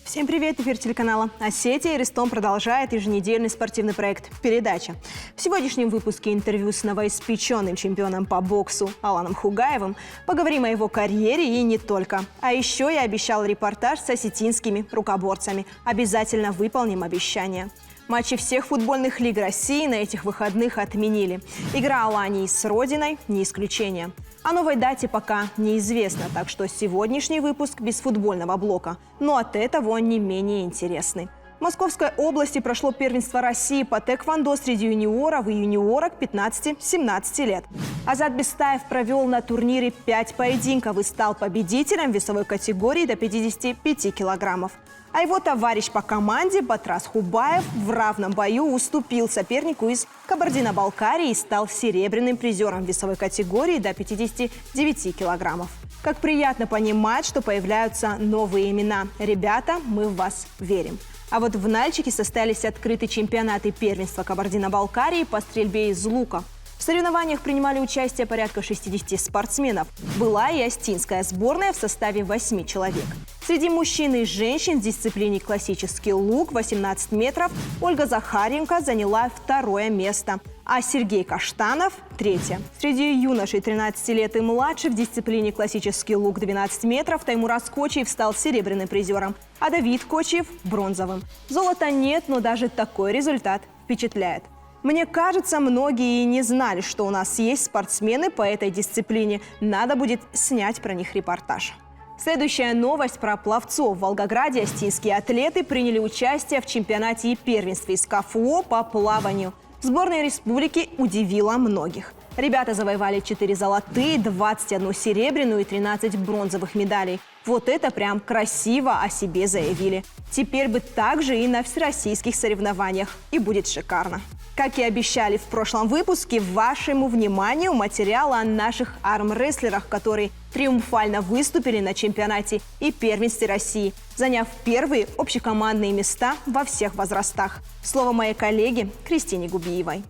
Всем привет! Эфир телеканала «Осетия» и Рестом продолжает еженедельный спортивный проект «Передача». В сегодняшнем выпуске интервью с новоиспеченным чемпионом по боксу Аланом Хугаевым. Поговорим о его карьере и не только. А еще я обещал репортаж с осетинскими рукоборцами. Обязательно выполним обещание. Матчи всех футбольных лиг России на этих выходных отменили. Игра Алании с Родиной не исключение. О новой дате пока неизвестно, так что сегодняшний выпуск без футбольного блока. Но от этого он не менее интересный. В Московской области прошло первенство России по тэквондо среди юниоров и юниорок 15-17 лет. Азат Бестаев провел на турнире 5 поединков и стал победителем весовой категории до 55 килограммов. А его товарищ по команде Батрас Хубаев в равном бою уступил сопернику из Кабардино-Балкарии и стал серебряным призером весовой категории до 59 килограммов. Как приятно понимать, что появляются новые имена. Ребята, мы в вас верим. А вот в Нальчике состоялись открытые чемпионаты первенства Кабардино-Балкарии по стрельбе из лука. В соревнованиях принимали участие порядка 60 спортсменов. Была и остинская сборная в составе 8 человек. Среди мужчин и женщин в дисциплине классический лук 18 метров Ольга Захаренко заняла 2-е место, а Сергей Каштанов – 3-е. Среди юношей 13 лет и младше в дисциплине классический лук 12 метров Таймураз Кочиев стал серебряным призером, а Давид Кочиев – бронзовым. Золота нет, но даже такой результат впечатляет. Мне кажется, многие и не знали, что у нас есть спортсмены по этой дисциплине. Надо будет снять про них репортаж. Следующая новость про пловцов. В Волгограде остинские атлеты приняли участие в чемпионате и первенстве из КФУ по плаванию. Сборная республики удивила многих. Ребята завоевали 4 золотые, 21 серебряную и 13 бронзовых медалей. Вот это прям красиво о себе заявили. Теперь бы так же и на всероссийских соревнованиях. И будет шикарно. Как и обещали в прошлом выпуске, вашему вниманию материал о наших армрестлерах, которые триумфально выступили на чемпионате и первенстве России, заняв первые общекомандные места во всех возрастах. Слово моей коллеге Кристине Губиевой.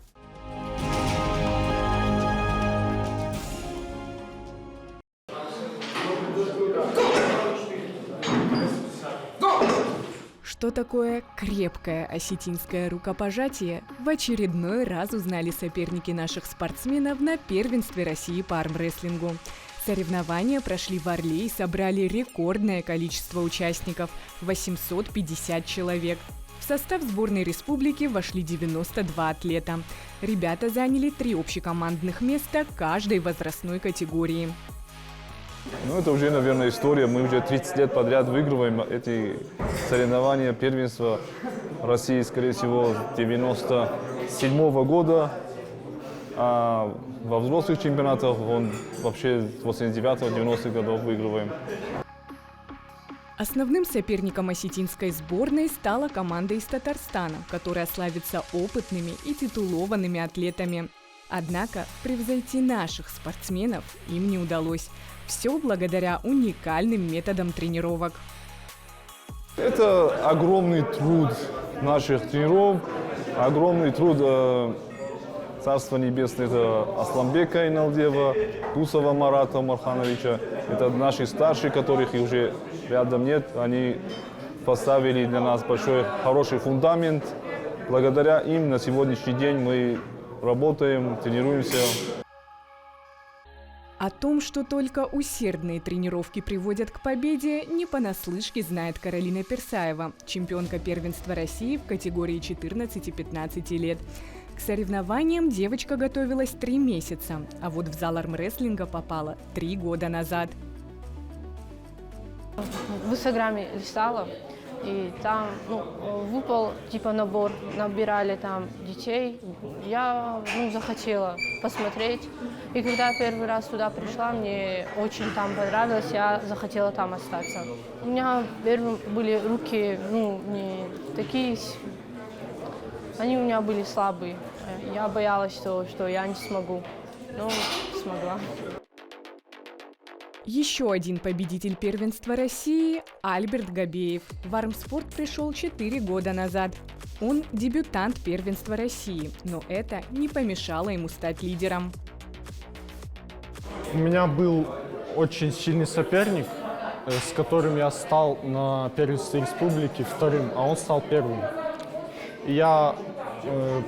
Что такое крепкое осетинское рукопожатие, в очередной раз узнали соперники наших спортсменов на первенстве России по армрестлингу. Соревнования прошли в Орле и собрали рекордное количество участников – 850 человек. В состав сборной республики вошли 92 атлета. Ребята заняли 3 общекомандных места каждой возрастной категории. Ну, это уже, наверное, история. Мы уже 30 лет подряд выигрываем эти соревнования, первенства России, скорее всего, 97-го года. А во взрослых чемпионатах он вообще с 89-90-х годов выигрываем. Основным соперником осетинской сборной стала команда из Татарстана, которая славится опытными и титулованными атлетами. Однако превзойти наших спортсменов им не удалось. Все благодаря уникальным методам тренировок. Это огромный труд наших тренеров, огромный труд Царства Небесное, это Асламбека Иналдева, Тусова Марата Мархановича. Это наши старшие, которых и уже рядом нет. Они поставили для нас большой, хороший фундамент. Благодаря им на сегодняшний день мы работаем, тренируемся. О том, что только усердные тренировки приводят к победе, не понаслышке знает Каролина Персаева, чемпионка первенства России в категории 14 и 15 лет. К соревнованиям девочка готовилась 3 месяца, а вот в зал армрестлинга попала 3 года назад. В Инстаграме листала, и там выпал типа набор, набирали там детей. Я захотела посмотреть. И когда я первый раз туда пришла, мне очень там понравилось, я захотела там остаться. У меня первые были руки, не такие, они у меня были слабые. Я боялась, что я не смогу, но смогла. Еще один победитель первенства России – Альберт Габеев. В армспорт пришел 4 года назад. Он дебютант первенства России, но это не помешало ему стать лидером. У меня был очень сильный соперник, с которым я стал на первенстве республики вторым, а он стал первым. И я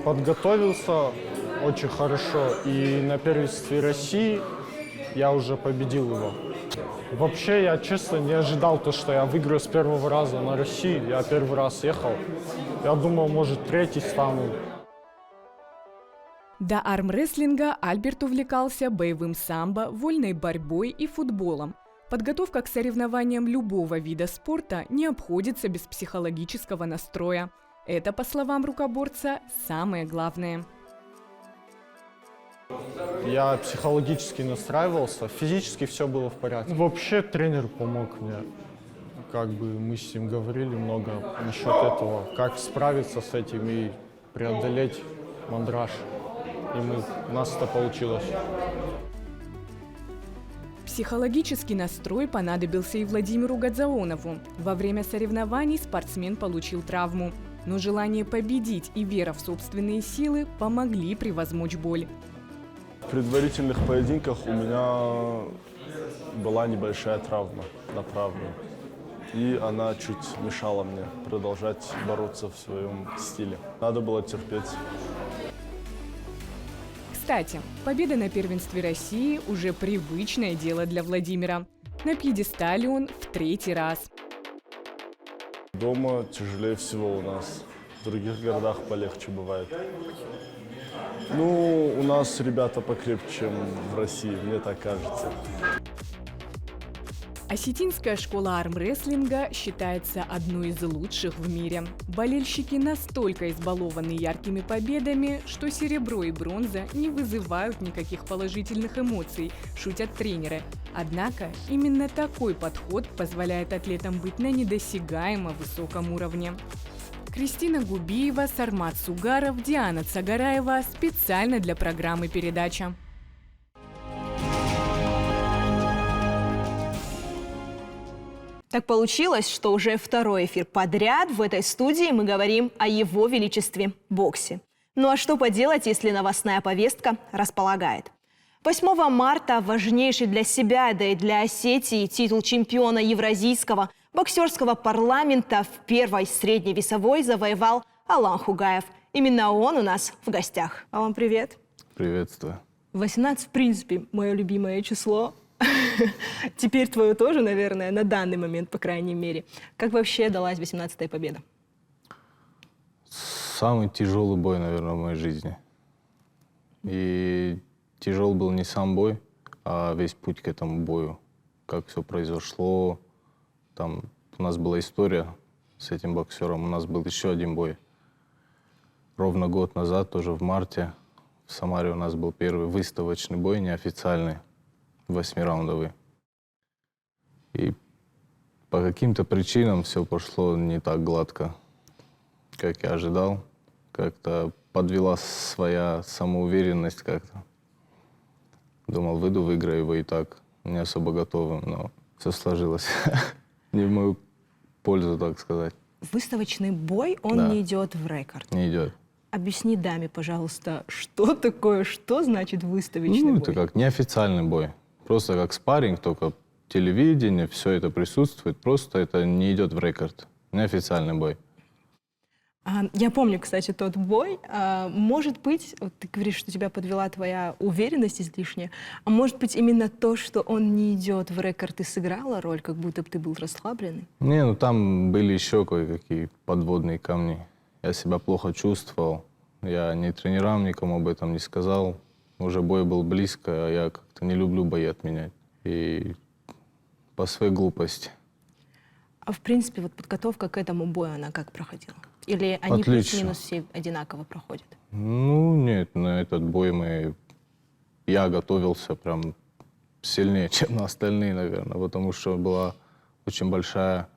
подготовился очень хорошо, и на первенстве России я уже победил его. Вообще, я честно не ожидал то, что я выиграю с первого раза на России. Я первый раз ехал. Я думал, может, третий стану. До армрестлинга Альберт увлекался боевым самбо, вольной борьбой и футболом. Подготовка к соревнованиям любого вида спорта не обходится без психологического настроя. Это, по словам рукоборца, самое главное. Я психологически настраивался, физически все было в порядке. Вообще тренер помог мне. Как бы мы с ним говорили много насчет этого, как справиться с этим и преодолеть мандраж. И у нас это получилось. Психологический настрой понадобился и Владимиру Гадзаонову. Во время соревнований спортсмен получил травму. Но желание победить и вера в собственные силы помогли превозмочь боль. В предварительных поединках у меня была небольшая травма на правую. И она чуть мешала мне продолжать бороться в своем стиле. Надо было терпеть. Кстати, победа на первенстве России уже привычное дело для Владимира. На пьедестале он в 3-й раз. Дома тяжелее всего у нас. В других городах полегче бывает. Ну, у нас ребята покрепче, чем в России, мне так кажется. Осетинская школа армрестлинга считается одной из лучших в мире. Болельщики настолько избалованы яркими победами, что серебро и бронза не вызывают никаких положительных эмоций, шутят тренеры. Однако именно такой подход позволяет атлетам быть на недосягаемо высоком уровне. Кристина Губиева, Сармат Сугаров, Диана Цагараева специально для программы «Передача». Так получилось, что уже второй эфир подряд в этой студии мы говорим о Его Величестве боксе. Ну а что поделать, если новостная повестка располагает? 8 марта важнейший для себя, да и для Осетии титул чемпиона Евразийского боксерского парламента в первой средней весовой завоевал Алан Хугаев. Именно он у нас в гостях. Алан, привет. Приветствую. 18, в принципе, мое любимое число. Теперь твое тоже, наверное, на данный момент, по крайней мере. Как вообще далась 18-я победа? Самый тяжелый бой, наверное, в моей жизни. И тяжел был не сам бой, а весь путь к этому бою. Как все произошло. Там у нас была история с этим боксером. У нас был еще один бой. Ровно год назад, тоже в марте, в Самаре у нас был первый выставочный бой, неофициальный, 8-раундовый. И по каким-то причинам все пошло не так гладко, как я ожидал. Как-то подвела своя самоуверенность как-то. Думал, выйду, выиграю его и так. Не особо готовым, но все сложилось. Не в мою пользу, так сказать. Выставочный бой, он Да. не идет в рекорд. Не идет. Объясни даме, пожалуйста, что такое, что значит выставочный Ну, бой? это как неофициальный бой. Просто как спарринг, только телевидение, все это присутствует. Просто это не идет в рекорд. Неофициальный бой. Я помню, кстати, тот бой. Может быть, вот ты говоришь, что тебя подвела твоя уверенность излишняя, а может быть, именно то, что он не идет в рекорд, и сыграло роль, как будто бы ты был расслабленный? Не, ну там были еще кое-какие подводные камни. Я себя плохо чувствовал. Я ни тренерам никому об этом не сказал. Уже бой был близко, а я как-то не люблю бои отменять. И по своей глупости. А в принципе, вот подготовка к этому бою, она как проходила? Или они Отлично. плюс-минус все одинаково проходят? Ну, нет, на этот бой я готовился прям сильнее, чем на остальные, наверное, потому что была очень большая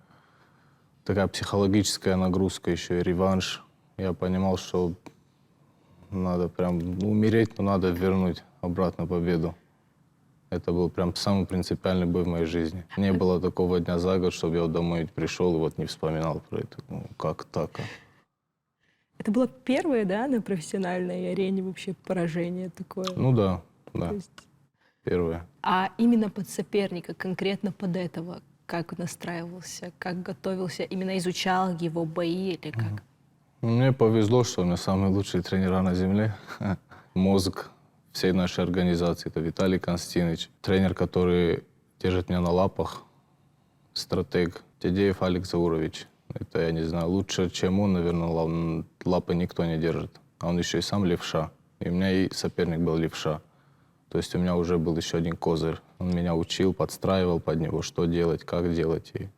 такая психологическая нагрузка, еще и реванш. Я понимал, что надо прям умереть, но надо вернуть обратно победу. Это был прям самый принципиальный бой в моей жизни. Не было такого дня за год, чтобы я домой пришел и вот не вспоминал про это. Ну, как так? Это было первое, да, на профессиональной арене вообще поражение такое? Ну да, да, То есть- первое. А именно под соперника, конкретно под этого, Как настраивался, как готовился, именно изучал его бои или как? Мне повезло, что у меня самые лучшие тренера на земле. Мозг всей нашей организации. Это Виталий Константинович, тренер, который держит меня на лапах, стратег Тедеев Алекс Заурович. Это, я не знаю, лучше, чем он, наверное, лапы никто не держит. А он еще и сам левша. И у меня и соперник был левша. То есть у меня уже был еще один козырь. Он меня учил, подстраивал под него, что делать, как делать, и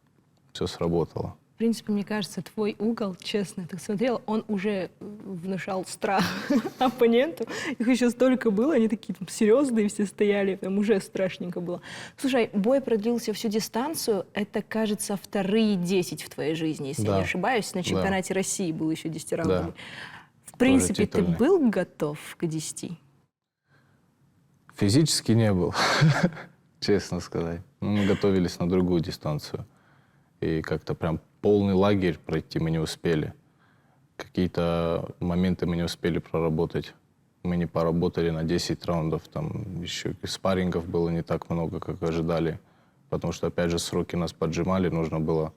все сработало. В принципе, мне кажется, твой угол, честно, я так смотрела, он уже внушал страх оппоненту. Их еще столько было, они такие там серьезные все стояли, там уже страшненько было. Слушай, бой продлился всю дистанцию, это, кажется, вторые 10 в твоей жизни, если я Да. не ошибаюсь. На чемпионате России был еще 10-раундовый. Да. В принципе, ты титульный. был готов к 10? Физически не был, честно сказать. Но мы готовились на другую дистанцию. И как-то прям полный лагерь пройти мы не успели. Какие-то моменты мы не успели проработать. Мы не поработали на 10 раундов. Там еще спаррингов было не так много, как ожидали. Потому что, опять же, сроки нас поджимали. Нужно было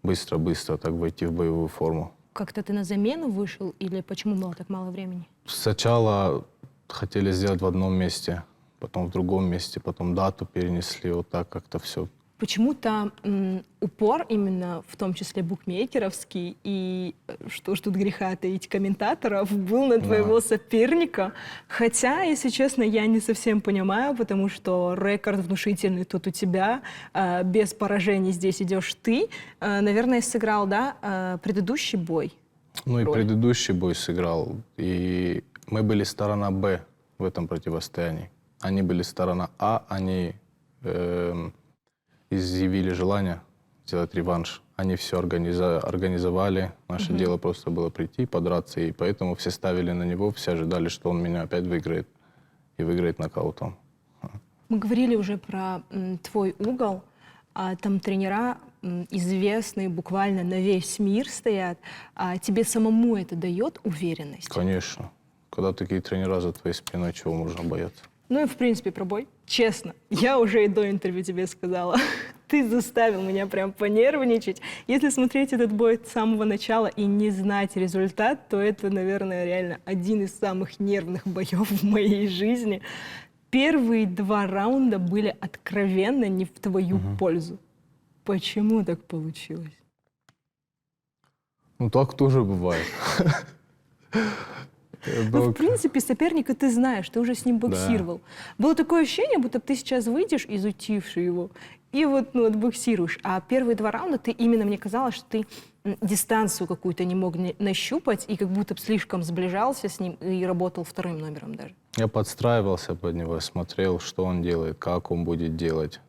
быстро-быстро так войти в боевую форму. Как-то ты на замену вышел или почему было так мало времени? Сначала хотели сделать в одном месте, потом в другом месте, потом дату перенесли. Вот так как-то все. Почему-то упор именно, в том числе букмекеровский, и что ж тут греха таить, комментаторов, был на твоего соперника. Хотя, если честно, я не совсем понимаю, потому что рекорд внушительный тут у тебя, без поражений здесь идешь ты. Наверное, сыграл, да, предыдущий бой? Ну и роль. предыдущий бой сыграл. И мы были сторона «Б» в этом противостоянии. Они были сторона «А», они изъявили желание сделать реванш. Они все организовали. Наше дело просто было прийти, подраться. И поэтому все ставили на него, все ожидали, что он меня опять выиграет. И выиграет нокаутом. Мы говорили уже про твой угол. Там тренера известные буквально на весь мир стоят. Тебе самому это дает уверенность? Конечно. Когда такие тренера за твоей спиной, чего можно бояться? Ну и в принципе про бой. Честно, я уже и до интервью тебе сказала. Ты заставил меня прям понервничать. Если смотреть этот бой с самого начала и не знать результат, то это, наверное, реально один из самых нервных боев в моей жизни. Первые 2 раунда были откровенно не в твою пользу. Почему так получилось? Ну так тоже бывает. Ну, в принципе, соперника ты знаешь, ты уже с ним боксировал. Было такое ощущение, будто ты сейчас выйдешь, изучивший его, и вот отбоксируешь. А первые 2 раунда ты именно, мне казалось, что ты дистанцию какую-то не мог нащупать, и как будто слишком сближался с ним и работал вторым номером даже. Я подстраивался под него, смотрел, что он делает, как он будет делать.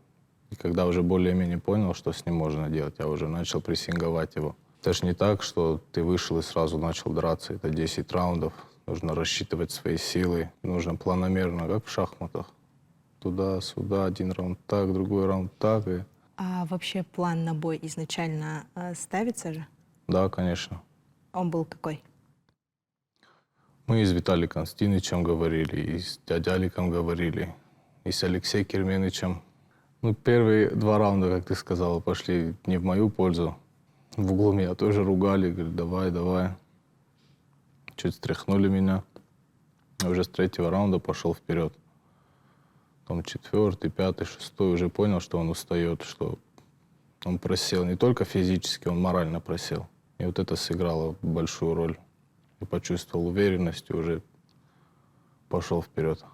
И когда уже более-менее понял, что с ним можно делать, я уже начал прессинговать его. Это же не так, что ты вышел и сразу начал драться. Это 10 раундов. Нужно рассчитывать свои силы. Нужно планомерно, как в шахматах. Туда-сюда, один раунд так, другой раунд так. И... А вообще план на бой изначально ставится же? Да, конечно. Он был какой? Мы и с Виталием Константиновичем говорили, и с дядей Аликом говорили, и с Алексеем Керменычем. Ну, первые 2 раунда, как ты сказала, пошли не в мою пользу. В углу меня тоже ругали, говорят, давай, давай. Чуть стряхнули меня. Я уже с 3-го раунда пошел вперед. Потом 4-й, 5-й, 6-й уже понял, что он устает, что он просел не только физически, он морально просел. И вот это сыграло большую роль. Я почувствовал уверенность и уже пошел вперед.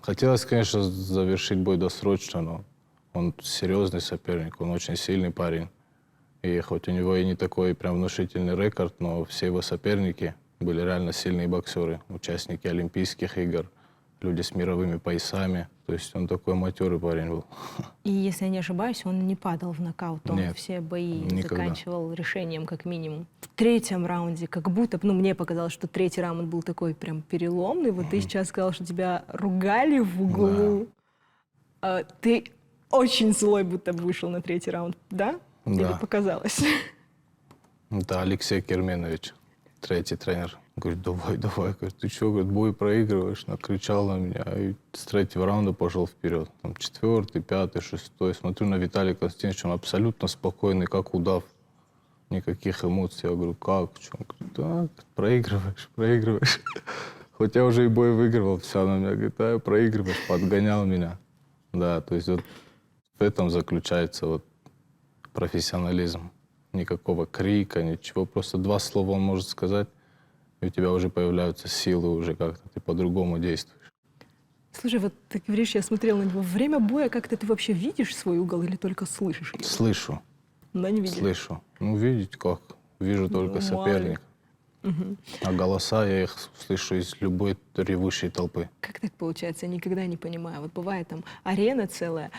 Хотелось, конечно, завершить бой досрочно, но он серьезный соперник, он очень сильный парень. И хоть у него и не такой прям внушительный рекорд, но все его соперники были реально сильные боксеры, участники Олимпийских игр, люди с мировыми поясами. То есть он такой матерый парень был. И если я не ошибаюсь, он не падал в нокаут, он Нет, все бои никогда. заканчивал решением как минимум. В 3-м раунде как будто, мне показалось, что 3-й раунд был такой прям переломный. Вот ты сейчас сказал, что тебя ругали в углу. Ты очень злой будто вышел на 3-й раунд, да? Да. Или показалось? Это Алексей Керменович. третий тренер. Говорит, давай, давай. Говорит, ты что, говорит, бой проигрываешь? Накричал на меня. И с третьего раунда пошел вперед. Там четвертый, пятый, шестой. Смотрю на Виталия Константиновича, он абсолютно спокойный, как удав. Никаких эмоций. Я говорю, как? Что? Он говорит, да, проигрываешь, проигрываешь. Хоть я уже и бой выигрывал, все на меня говорит, да, проигрываешь, подгонял меня. Да, то есть вот в этом заключается вот профессионализм. Никакого крика, ничего. Просто два слова он может сказать, и у тебя уже появляются силы, уже как-то ты по-другому действуешь. Слушай, вот ты говоришь, я смотрела на него. Во время боя как-то ты вообще видишь свой угол или только слышишь его? Слышу, Да, не видишь? слышу. Ну, видеть как? Вижу только соперника. А голоса я их слышу из любой ревущей толпы. Как так получается? Я никогда не понимаю. Вот бывает там арена целая,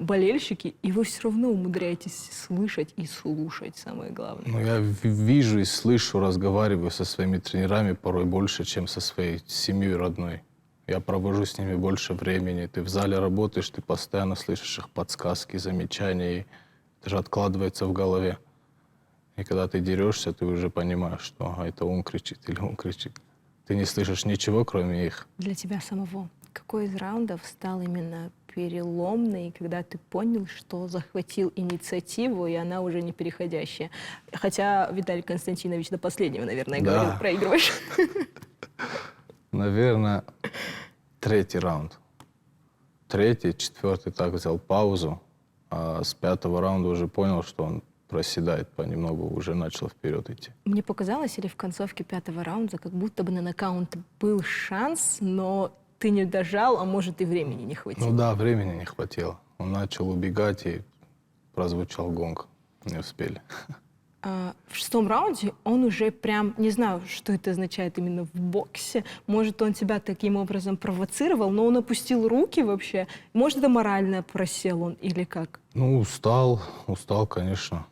болельщики, и вы все равно умудряетесь слышать и слушать, самое главное. Ну, я вижу и слышу, разговариваю со своими тренерами порой больше, чем со своей семьей родной. Я провожу с ними больше времени. Ты в зале работаешь, ты постоянно слышишь их подсказки, замечания, и это же откладывается в голове. И когда ты дерешься, ты уже понимаешь, что ага, это он кричит или он кричит. Ты не слышишь ничего, кроме их. Для тебя самого, какой из раундов стал именно переломный, когда ты понял, что захватил инициативу, и она уже не переходящая? Хотя Виталий Константинович до последнего, наверное, Да. говорил, проигрываешь. Наверное, третий раунд. Третий, четвертый так взял паузу, а с пятого раунда уже понял, что он проседает понемногу, уже начал вперед идти. Мне показалось, или в концовке пятого раунда, как будто бы на нокаут был шанс, но ты не дожал, а может и времени не хватило. Ну да, времени не хватило. Он начал убегать, и прозвучал гонг. Не успели. В шестом раунде он уже прям, не знаю, что это означает именно в боксе, может, он тебя таким образом провоцировал, но он опустил руки вообще, может, это морально просел он или как? Ну, устал, конечно.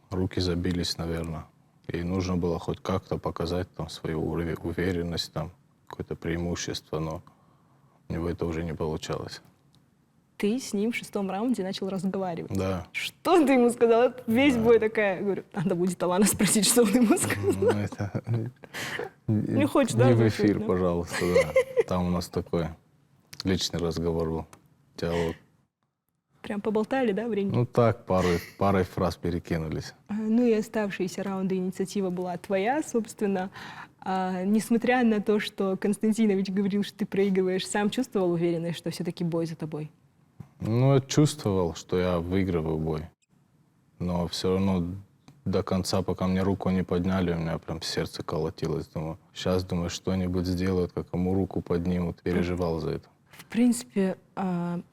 Руки забились, наверное. И нужно было хоть как-то показать там свою уверенность, там какое-то преимущество, но у него это уже не получалось. Ты с ним в шестом раунде начал разговаривать. Да. Что ты ему сказал? Весь бой такая. Я говорю, надо будет Алана спросить, что он ему сказал. Ну, это... Не хочешь, да, Не в озвучивать, эфир, да? пожалуйста, да. Там у нас такой личный разговор был, диалог. Прям поболтали, да, в ринге? Ну так, парой фраз перекинулись. Ну и оставшиеся раунды инициатива была твоя, собственно. Несмотря на то, что Константинович говорил, что ты проигрываешь, сам чувствовал уверенность, что все-таки бой за тобой? Ну, я чувствовал, что я выигрываю бой. Но все равно до конца, пока мне руку не подняли, у меня прям сердце колотилось. Думаю, сейчас, что-нибудь сделают, как ему руку поднимут. Переживал за это. В принципе,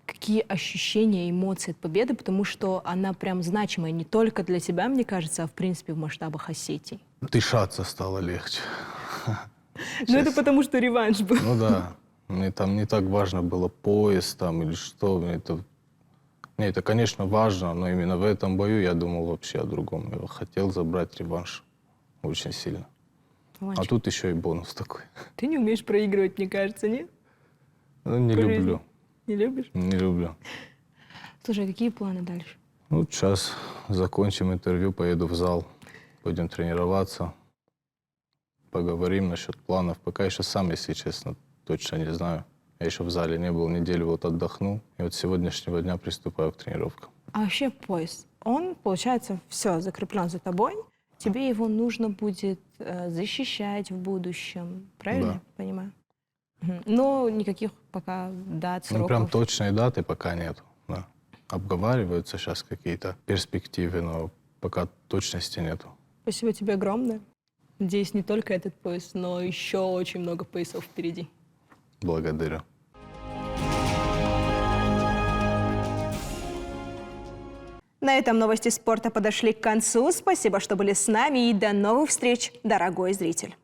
какие ощущения, эмоции от победы? Потому что она прям значимая не только для тебя, мне кажется, а в принципе в масштабах Осетии. Дышаться стало легче. Ну это потому, что реванш был. Ну да. Мне там не так важно было пояс там или что. Это, конечно, важно, но именно в этом бою я думал вообще о другом. Я хотел забрать реванш очень сильно. Ванечка, А тут еще и бонус такой. ты не умеешь проигрывать, мне кажется, нет? Ну, не По жизни. люблю. Не любишь? Не люблю. Слушай, а какие планы дальше? Ну, сейчас закончим интервью, поеду в зал, будем тренироваться, поговорим насчет планов. Пока еще сам, если честно, точно не знаю. Я еще в зале не был, неделю вот отдохнул. И вот с сегодняшнего дня приступаю к тренировкам. А вообще пояс, он, получается, все, закреплен за тобой. Тебе его нужно будет защищать в будущем. Правильно я понимаю? Но никаких пока дат, сроков. Ну, прям точной даты пока нет. Да. Обговариваются сейчас какие-то перспективы, но пока точности нету. Спасибо тебе огромное. Надеюсь, не только этот пояс, но еще очень много поясов впереди. Благодарю. На этом новости спорта подошли к концу. Спасибо, что были с нами, и до новых встреч, дорогой зритель.